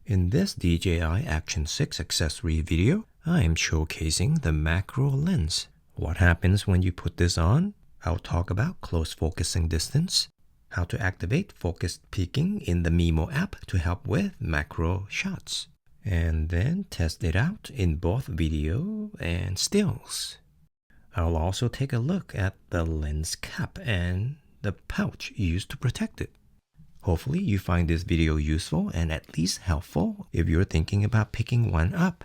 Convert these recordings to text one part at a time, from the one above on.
In this DJI Action 6 accessory video, I am showcasing the macro lens. What happens when you put this on? I'll talk about close focusing distance, how to activate focused peaking in the Mimo app to help with macro shots, and then test it out in both video and stills. I'll also take a look at the lens cap and the pouch used to protect it. Hopefully you find this video useful and at least helpful if you're thinking about picking one up.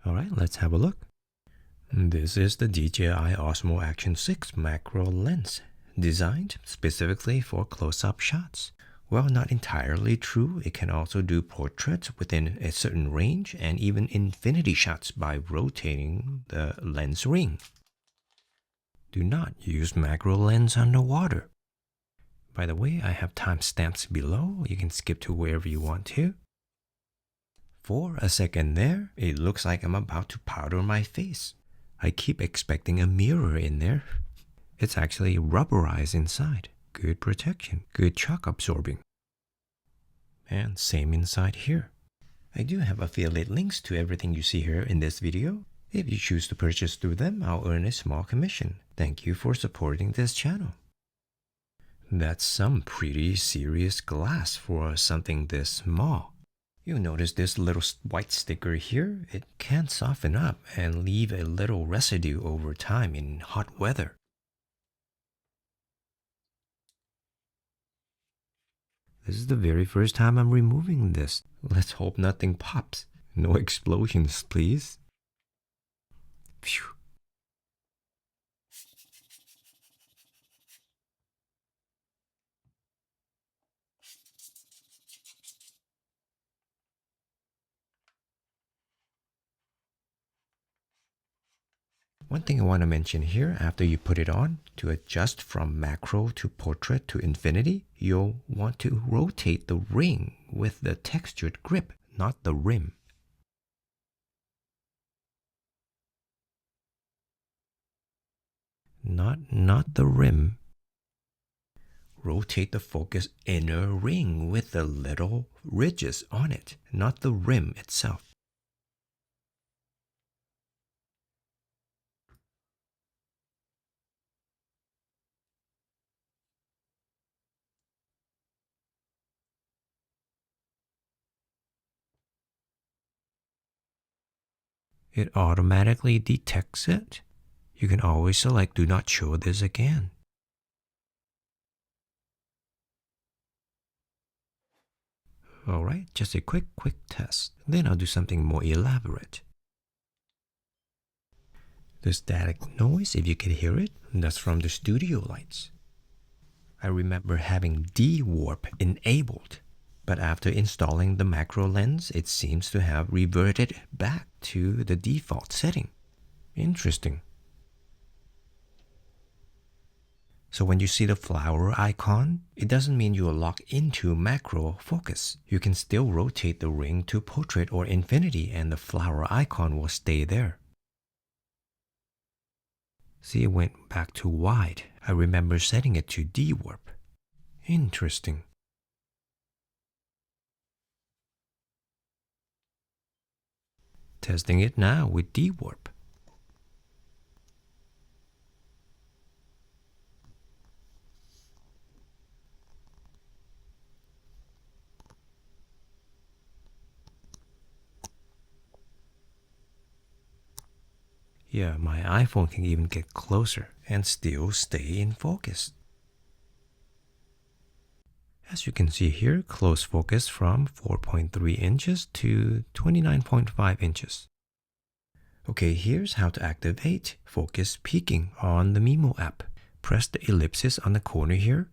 Alright, let's have a look. This is the DJI Osmo Action 6 macro lens, designed specifically for close-up shots. Well, not entirely true. It can also do portraits within a certain range and even infinity shots by rotating the lens ring. Do not use macro lens underwater. By the way, I have timestamps below. You can skip to wherever you want to. For a second there, it looks like I'm about to powder my face. I keep expecting a mirror in there. It's actually rubberized inside. Good protection, good shock absorbing. And same inside here. I do have affiliate links to everything you see here in this video. If you choose to purchase through them, I'll earn a small commission. Thank you for supporting this channel. That's some pretty serious glass for something this small. You'll notice this little white sticker here. It can soften up and leave a little residue over time in hot weather. This is the very first time I'm removing this. Let's hope nothing pops. No explosions, please. Phew. One thing I want to mention here, after you put it on, to adjust from macro to portrait to infinity, you'll want to rotate the ring with the textured grip, not the rim. Not the rim. Rotate the focus inner ring with the little ridges on it, not the rim itself. It automatically detects it. You can always select do not show this again. Alright, just a quick test. Then I'll do something more elaborate. The static noise, if you can hear it, that's from the studio lights. I remember having DeWarp enabled, but after installing the macro lens, it seems to have reverted back to the default setting. Interesting. So when you see the flower icon, it doesn't mean you'll lock into macro focus. You can still rotate the ring to portrait or infinity and the flower icon will stay there. See, it went back to wide. I remember setting it to DeWarp. Interesting. Testing it now with DeWarp. Yeah, my iPhone can even get closer and still stay in focus. As you can see here, close focus from 4.3 inches to 29.5 inches. Okay, here's how to activate focus peaking on the Mimo app. Press the ellipsis on the corner here.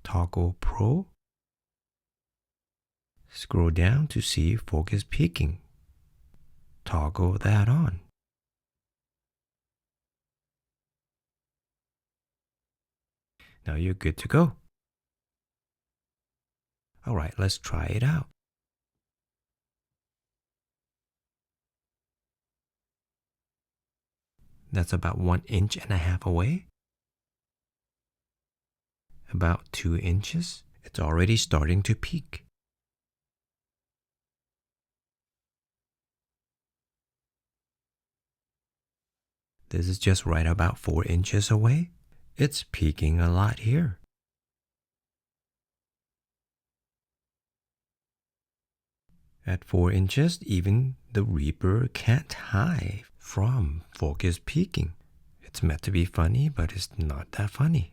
Toggle Pro. Scroll down to see focus peaking. Toggle that on. Now you're good to go. Alright, let's try it out. That's about 1.5 inches away. About 2 inches. It's already starting to peak. This is just right about 4 inches away. It's peaking a lot here. At 4 inches, even the Reaper can't hide from focus peaking. It's meant to be funny, but it's not that funny.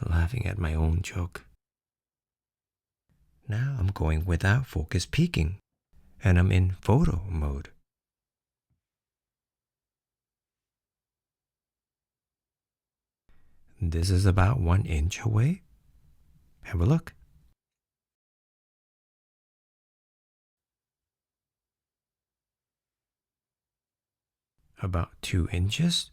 Laughing at my own joke. Now I'm going without focus peaking, and I'm in photo mode. This is about 1 inch away. Have a look. About 2 inches.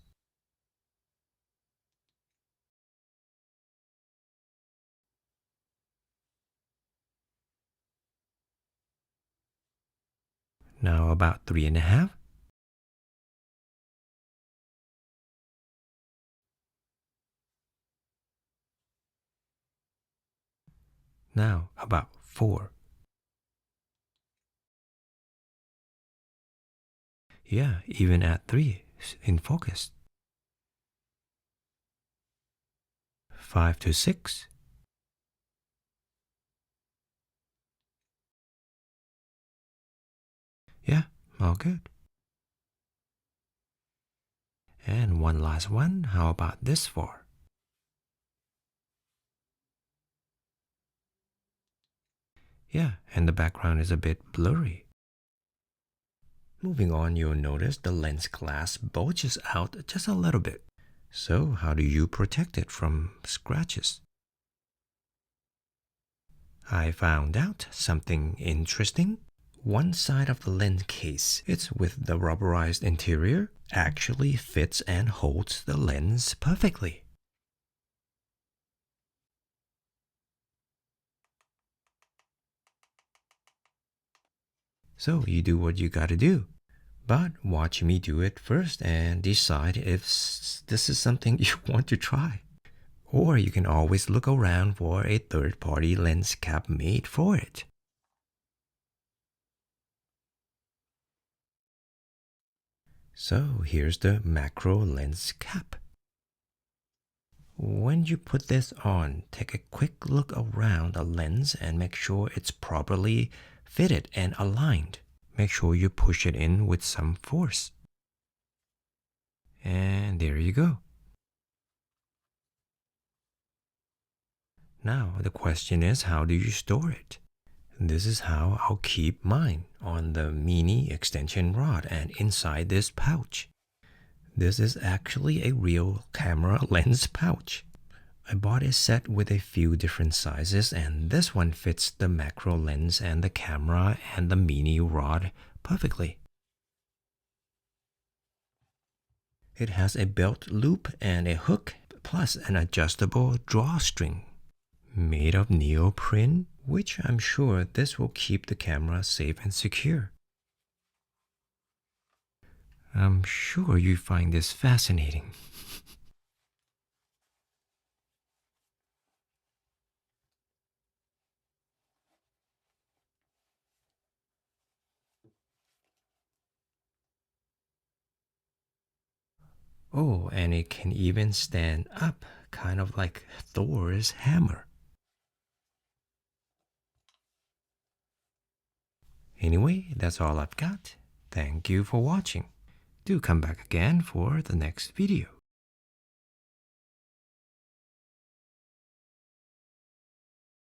Now about 3.5. Now about 4. Yeah, even at 3 in focus. 5 to 6. Yeah, all good. And one last one. How about this far? Yeah, and the background is a bit blurry. Moving on, you'll notice the lens glass bulges out just a little bit. So how do you protect it from scratches? I found out something interesting. One side of the lens case, it's with the rubberized interior, actually fits and holds the lens perfectly. So you do what you gotta do. But watch me do it first and decide if this is something you want to try. Or you can always look around for a third-party lens cap made for it. So here's the macro lens cap. When you put this on, take a quick look around the lens and make sure it's properly fitted and aligned. Make sure you push it in with some force. And there you go. Now the question is, how do you store it? This is how I'll keep mine, on the mini extension rod and inside this pouch. This is actually a real camera lens pouch. I bought a set with a few different sizes, and this one fits the macro lens and the camera and the mini rod perfectly. It has a belt loop and a hook, plus an adjustable drawstring made of neoprene, which I'm sure this will keep the camera safe and secure. I'm sure you find this fascinating. Oh, and it can even stand up, kind of like Thor's hammer. Anyway, that's all I've got. Thank you for watching. Do come back again for the next video.